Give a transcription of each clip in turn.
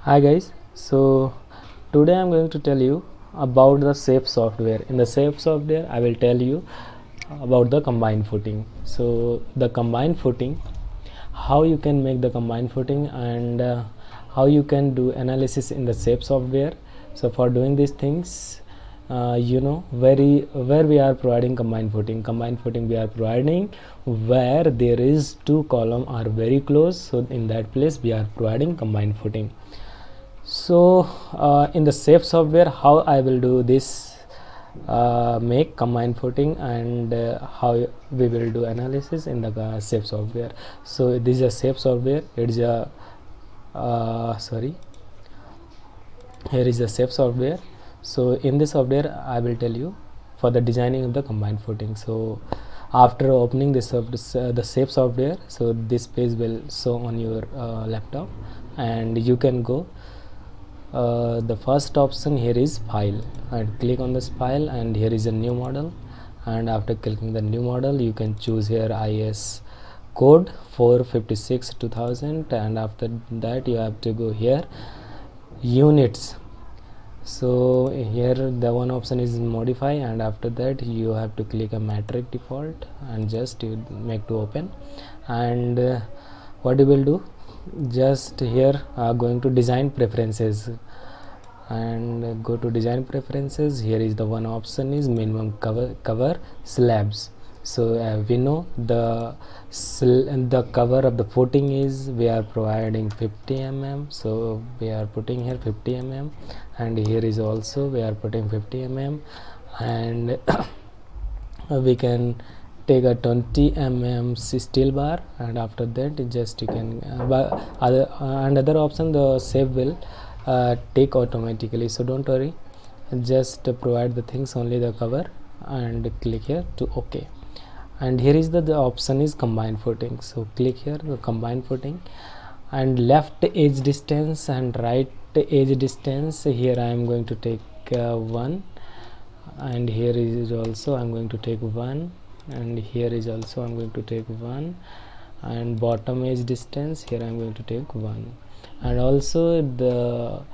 Hi guys, so today I'm going to tell you about the SAFE software. In the SAFE software I will tell you about the combined footing. So the combined footing, how you can make the combined footing, and how you can do analysis in the SAFE software. So for doing these things, where we are providing combined footing we are providing where there is two column are very close, so in that place we are providing combined footing. So in the SAFE software, how I will do this, make combined footing, and how we will do analysis in the SAFE software. So this is a SAFE software. It is a here is the SAFE software. So in this software I will tell you for the designing of the combined footing. So after opening the SAFE software, so this page will show on your laptop, and you can go the first option here is file, and click on this file, and here is a new model, and after clicking the new model you can choose here IS code 456 2000, and after that you have to go here units. So here the one option is modify, and after that you have to click a metric default and just you make to open. And what you will do, just here going to design preferences and go to design preferences. Here is the one option is minimum cover slabs. So we know the cover of the footing is we are providing 50 mm, so we are putting here 50 mm, and here is also we are putting 50 mm, and we can take a 20 mm steel bar, and after that just you can other option the SAFE will take automatically, so don't worry, just provide the things only the cover and click here to OK. And here is the option is combined footing, so click here the combined footing, and left edge distance and right edge distance, here I am going to take 1, and here is also I'm going to take 1, and here is also I'm going to take 1, and bottom edge distance here I'm going to take 1, and also the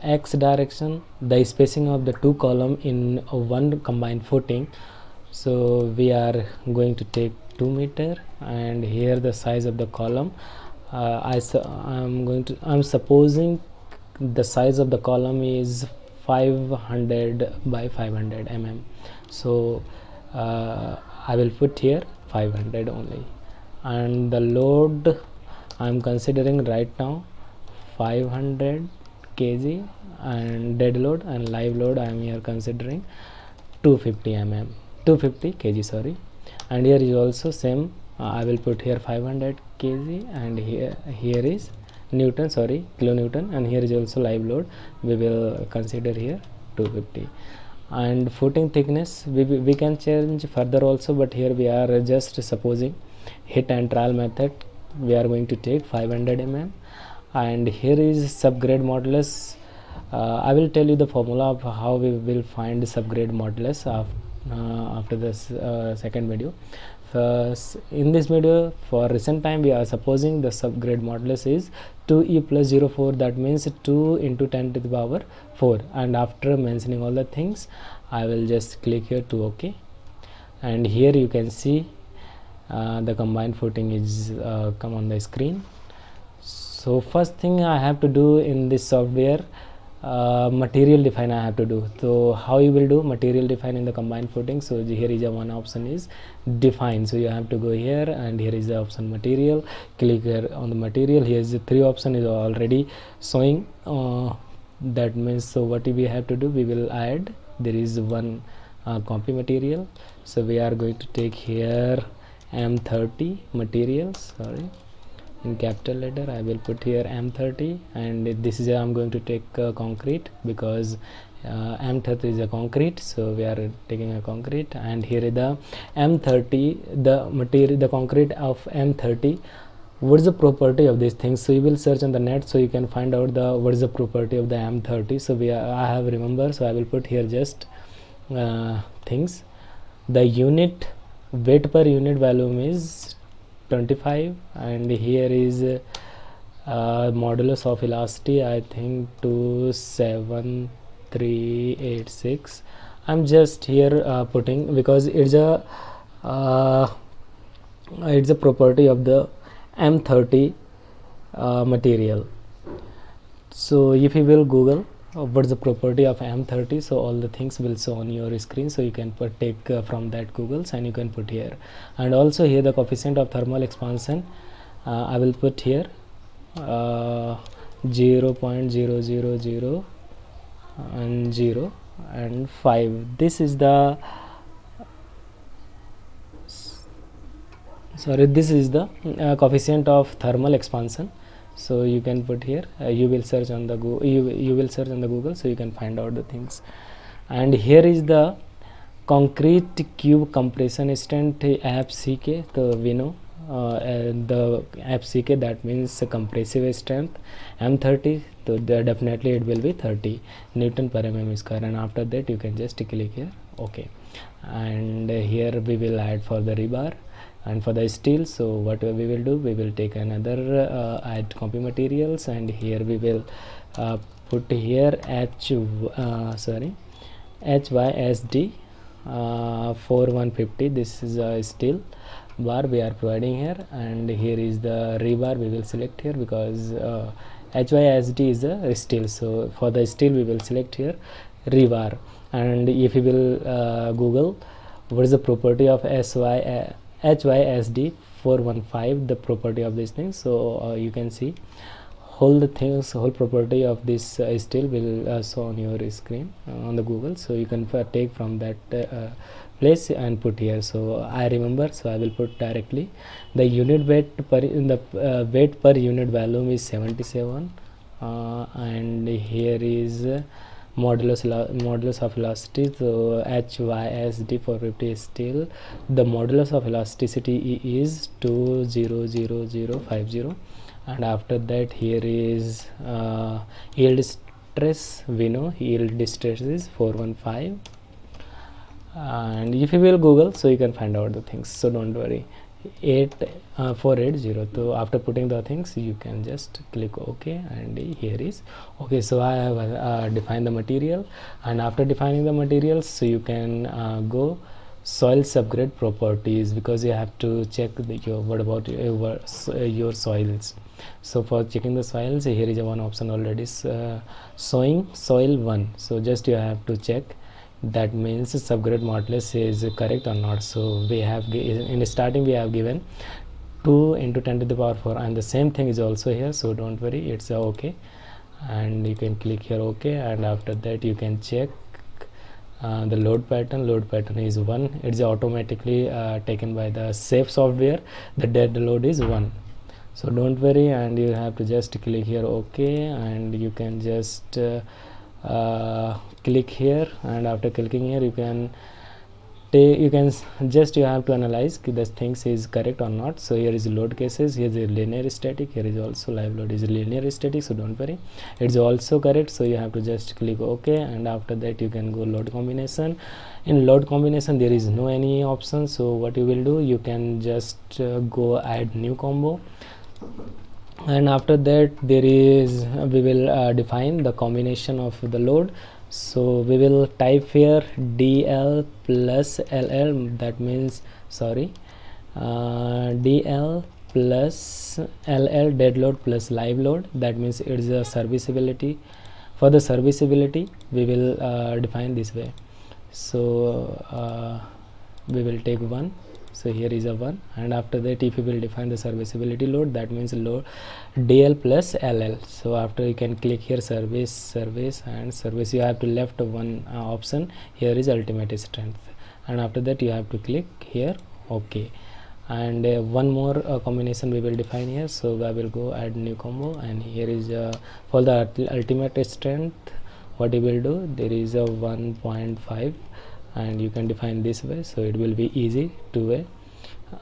X direction, the spacing of the two column in one combined footing, so we are going to take 2 meter, and here the size of the column I'm supposing the size of the column is 500 by 500 mm, so I will put here 500 only, and the load I'm considering right now 500 kg, and dead load and live load I am here considering 250 kg, sorry, and here is also same, I will put here 500 kg, and here is Newton, sorry, kilonewton, and here is also live load we will consider here 250. And footing thickness we can change further also, but here we are just supposing hit and trial method we are going to take 500 mm. And here is subgrade modulus. I will tell you the formula of how we will find subgrade modulus after this second video. First, in this video for recent time we are supposing the subgrade modulus is 2e plus 0.4, that means 2 into 10 to the power 4, and after mentioning all the things I will just click here to OK, and here you can see the combined footing is come on the screen. So first thing I have to do in this software, material define I have to do. So how you will do material define in the combined footing? So here is a one option is define, so you have to go here, and here is the option material, click here on the material. Here is the 3 option is already showing, that means so what we have to do, we will add, there is one copy material, so we are going to take here M30 materials, sorry, in capital letter I will put here M30, and this is I'm going to take concrete because M30 is a concrete, so we are taking a concrete, and here is the M30, the material, the concrete of M30. What is the property of these things? So you will search on the net, so you can find out the what is the property of the M30. So I have remember, so I will put here just things. The unit weight per unit volume is 25, and here is modulus of velocity I think 27386. I'm just here putting, because it's a property of the M30 material. So if you will Google what's the property of M30, so all the things will show on your screen, so you can take from that Googles and you can put here. And also here the coefficient of thermal expansion I will put here 0.000 and 0 and 5. This is the coefficient of thermal expansion. So you can put here, you will search on the Google, you will search on the Google, so you can find out the things. And here is the concrete cube compression strength AFCK. So we know the AFCK, that means compressive strength M30, so definitely it will be 30 Newton per mm square. And after that you can just click here OK. And here we will add for the rebar and for the steel. So what we will do, we will take another add copy materials, and here we will put here HYSD 4150. this is a steel bar we are providing here, and here is the rebar we will select here, because HYSD is a steel, so for the steel we will select here rebar. And if you will Google what is the property of HYSD 415, the property of this thing, so you can see whole property of this steel will show on your screen on the Google, so you can take from that place and put here. So I remember, so I will put directly the unit weight per weight per unit volume is 77, and here is modulus of velocity, so HYSD 450 steel, the modulus of elasticity is 20050. And after that here is yield stress, we know yield stress is 415. And if you will Google, so you can find out the things, so don't worry. 480. So after putting the things, you can just click OK, and here is OK. So I have defined the material, and after defining the materials, so you can go soil subgrade properties, because you have to check what about your soils. So for checking the soils, here is a one option already showing soil 1. So just you have to check, that means subgrade modulus is correct or not. So we have in starting we have given 2 into 10 to the power 4, and the same thing is also here, so don't worry, it's OK. And you can click here OK, and after that you can check the load pattern is 1. it's automatically taken by the SAFE software. The dead load is 1, so don't worry, and you have to just click here OK, and you can just click here, and after clicking here you can you have to analyze this things is correct or not. So here is load cases, here is linear static, here is also live load is linear static, so don't worry, it's also correct. So you have to just click OK, and after that you can go load combination. In load combination there is no any option, so what you will do, you can just go add new combo, and after that there is we will define the combination of the load. So we will type here DL plus LL, that means DL plus LL dead load plus live load, that means it is a serviceability. For the serviceability we will define this way. So we will take 1, so here is a 1, and after that if you will define the serviceability load, that means load DL plus LL. So after you can click here service, and service you have to left one option, here is ultimate strength, and after that you have to click here OK. And one more combination we will define here, so I will go add new combo, and here is for the ultimate strength, what you will do, there is a 1.5, and you can define this way, so it will be easy to way.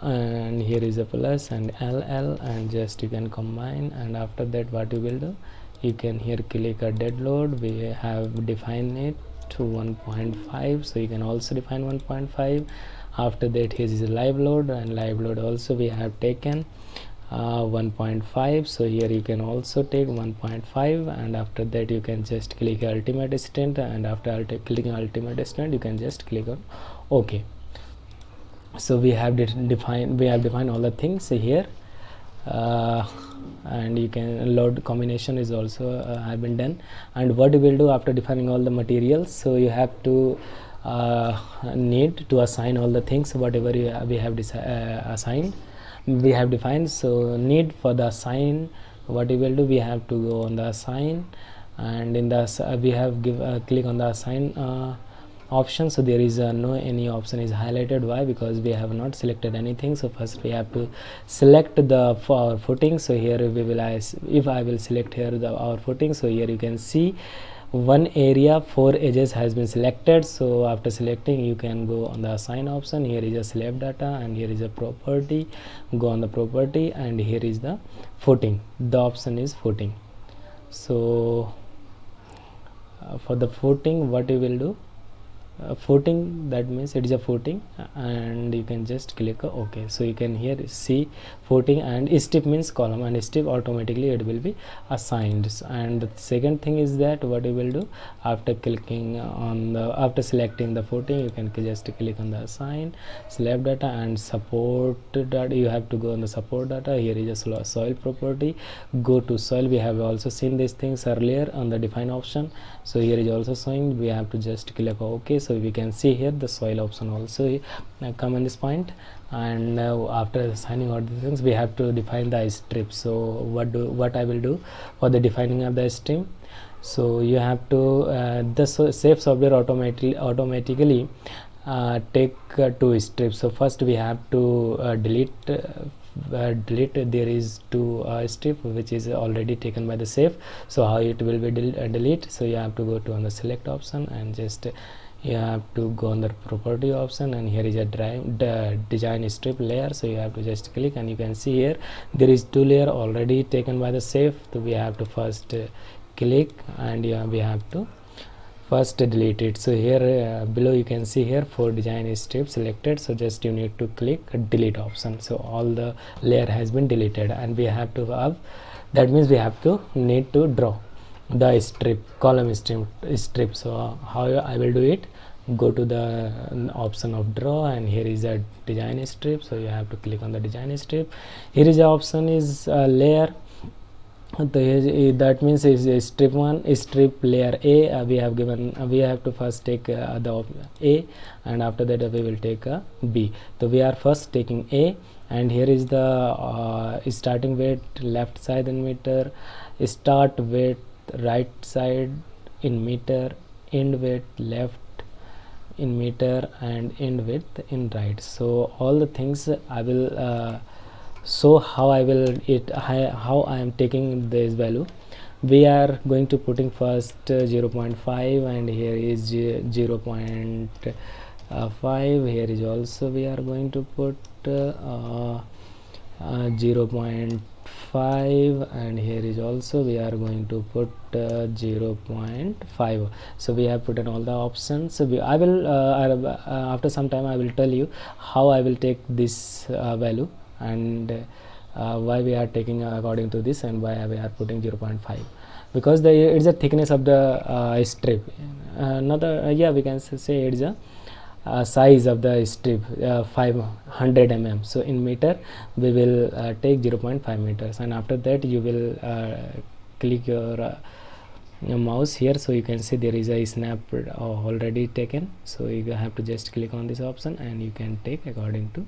And here is a plus and LL, and just you can combine, and after that what you will do, you can here click a dead load, we have defined it to 1.5, so you can also define 1.5. after that here is a live load, and live load also we have taken 1.5. so here you can also take 1.5, and after that you can just click ultimate extent, and after clicking ultimate extent you can just click on OK. So we have defined all the things here, and you can load combination is also have been done. And what you will do after defining all the materials, so you have to need to assign all the things whatever we have assigned, we have defined. So need for the assign, what you will do, we have to go on the assign, and in the we have click on the assign option. So there is no any option is highlighted. Why? Because we have not selected anything. So first we have to select the our footing. So here we will, if I will select here our footing, so here you can see one area 4 edges has been selected. So after selecting you can go on the assign option. Here is a slab data, and here is a property, go on the property, and here is the footing, the option is footing. So for the footing, what you will do, footing, that means it is a footing, and you can just click OK. So you can here see footing, and strip means column, and strip automatically it will be assigned. And the second thing is that what you will do, after clicking on the, after selecting the footing, you can just click on the assign slab data and support data. You have to go on the support data. Here is a soil property, go to soil. We have also seen these things earlier on the define option. So here is also showing, we have to just click OK. So we can see here the soil option also come in this point. And now after assigning all these things, we have to define the strip. So what I will do for the defining of the strip, so you have to the safe software automatically take 2 strips. So first we have to delete there is 2 strip which is already taken by the safe. So how it will be delete, so you have to go to on the select option, and just you have to go on the property option, and here is a design strip layer. So you have to just click, and you can see here there is 2 layer already taken by the safe. So we have to first click, and we have to first delete it. So here below you can see here 4 design strips selected. So just you need to click delete option. So all the layer has been deleted, and we have to have, that means we have to need to draw the strip, column strip. So how I will do it, go to the option of draw, and here is a design strip. So you have to click on the design strip. Here is the option is layer. That means is strip 1 strip layer A. We have given we have to first take the A, and after that we will take B. So we are first taking A, and here is the starting weight left side in meter, start weight right side in meter, end weight left in meter, and end width in right. So all the things I will so how I will how I am taking this value. We are going to putting first 0.5, and here is 0.5. Here is also we are going to put 0.5, and here is also we are going to put 0.5. So we have put in all the options. So I will after some time I will tell you how I will take this value, and why we are taking according to this, and why we are putting 0.5, because it's a thickness of the strip, not we can say it's a size of the strip 500 mm. So in meter we will take 0.5 meters, and after that you will click your mouse here. So you can see there is a snap already taken. So you have to just click on this option, and you can take according to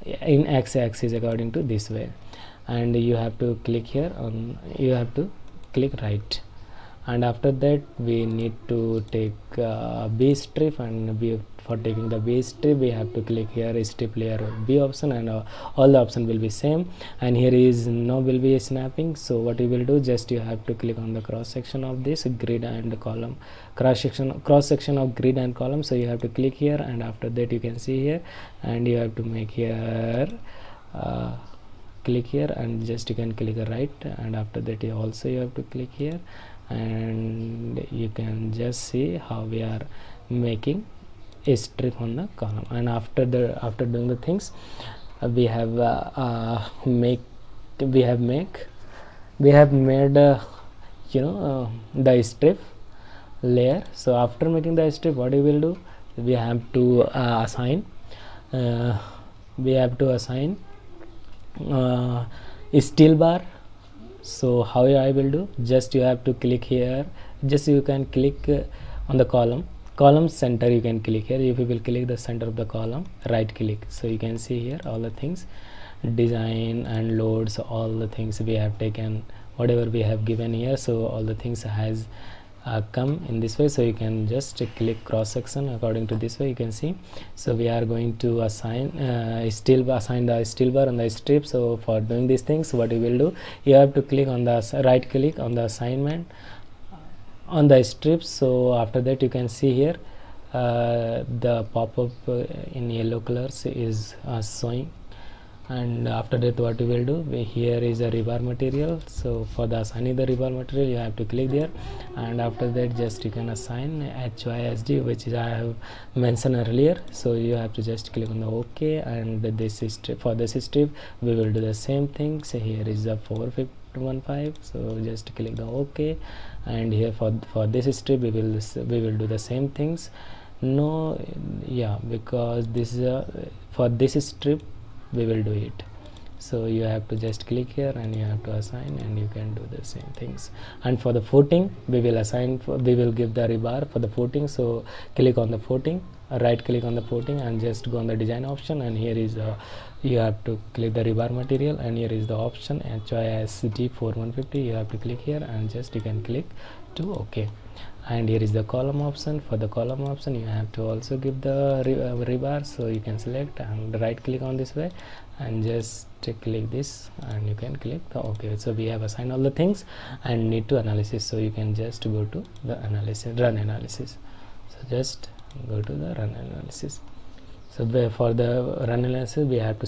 in x-axis according to this way, and you have to click here on, you have to click right, and after that we need to take B strip, and for taking the B strip we have to click here strip layer B option, and all the option will be same, and here is no will be snapping. So what you will do, just you have to click on the cross section of this grid and column, cross section of grid and column. So you have to click here, and after that you can see here, and you have to make here click here, and just you can click right, and after that you also you have to click here, and you can just see how we are making a strip on the column. And after doing the things, we have made the strip layer. So after making the strip, what you will do, we have to assign steel bar. So how I will do, just you have to click here, just you can click on the column center, you can click here. If you will click the center of the column, right click, so you can see here all the things, design and loads, all the things we have taken, whatever we have given here. So all the things has come in this way. So you can just click cross section according to this way, you can see. So we are going to assign the steel bar on the strip. So for doing these things, what you will do, you have to click on the right click on the assignment on the strips. So after that, you can see here the pop-up in yellow colors is showing. And after that, what you will do, here is a rebar material. So for the assigning the rebar material, you have to click there, and after that, just you can assign HYSD, which is I have mentioned earlier. So you have to just click on the OK, and this is for this strip we will do the same thing. So here is the 415, so just click the OK, and here for this strip we will do the same things. No, yeah, because this is for this strip we will do it. So you have to just click here and you have to assign, and you can do the same things. And for the footing, we will give the rebar for the footing. So click on the footing, right click on the footing, and just go on the design option, and here is you have to click the rebar material, and here is the option HYSD 4150. You have to click here, and just you can click to OK. And here is the column option. For the column option, you have to also give the rebar. So you can select and right click on this way, and just click this, and you can click the OK. So we have assigned all the things and need to analysis. So you can just go to the run analysis. So just go to the run analysis. So for the run analysis, we have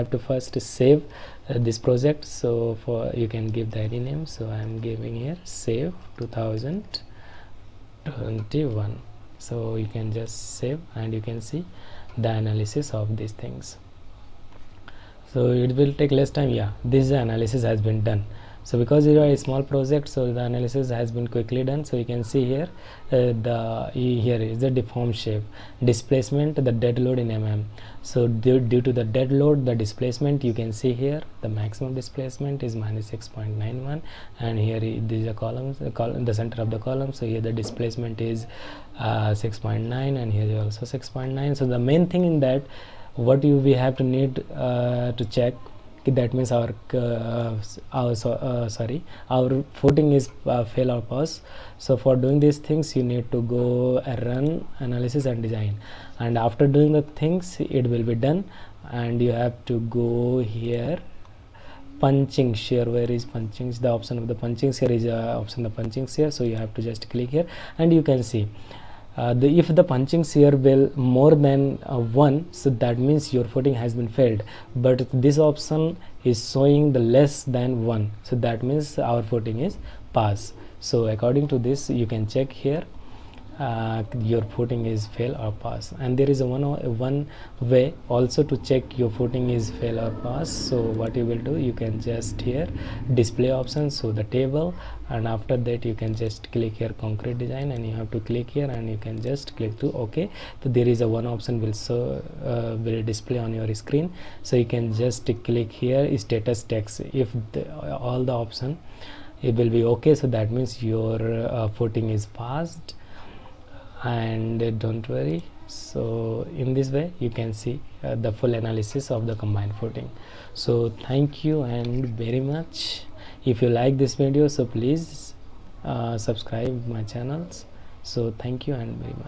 to first save this project. So for you can give the ID name. So I am giving here save 2021. So you can just save, and you can see the analysis of these things. So it will take less time. Yeah, this analysis has been done. So because you are a small project, so the analysis has been quickly done. So you can see here here is the deformed shape, displacement, the dead load in mm. So due to the dead load, the displacement, you can see here the maximum displacement is -6.91, and here these are columns, the center of the column. So here the displacement is 6.9, and here is also 6.9. So the main thing in that, what we have to need to check, that means our footing is fail or pass. So for doing these things, you need to go run analysis and design, and after doing the things, it will be done. And you have to go here, punching shear. Where is punching? The option of the punching here is option the punching here. So you have to just click here, and you can see if the punching shear will more than 1, so that means your footing has been failed. But this option is showing the less than 1, so that means our footing is pass. So according to this, you can check here your footing is fail or pass. And there is a one way also to check your footing is fail or pass. So what you will do, you can just here display options, so the table, and after that you can just click here concrete design, and you have to click here, and you can just click to OK. So there is a one option will display on your screen. So you can just click here status text. If all the option it will be OK, so that means your footing is passed. And don't worry, so in this way you can see the full analysis of the combined footing. So thank you and very much. If you like this video, so please subscribe my channels. So thank you and very much.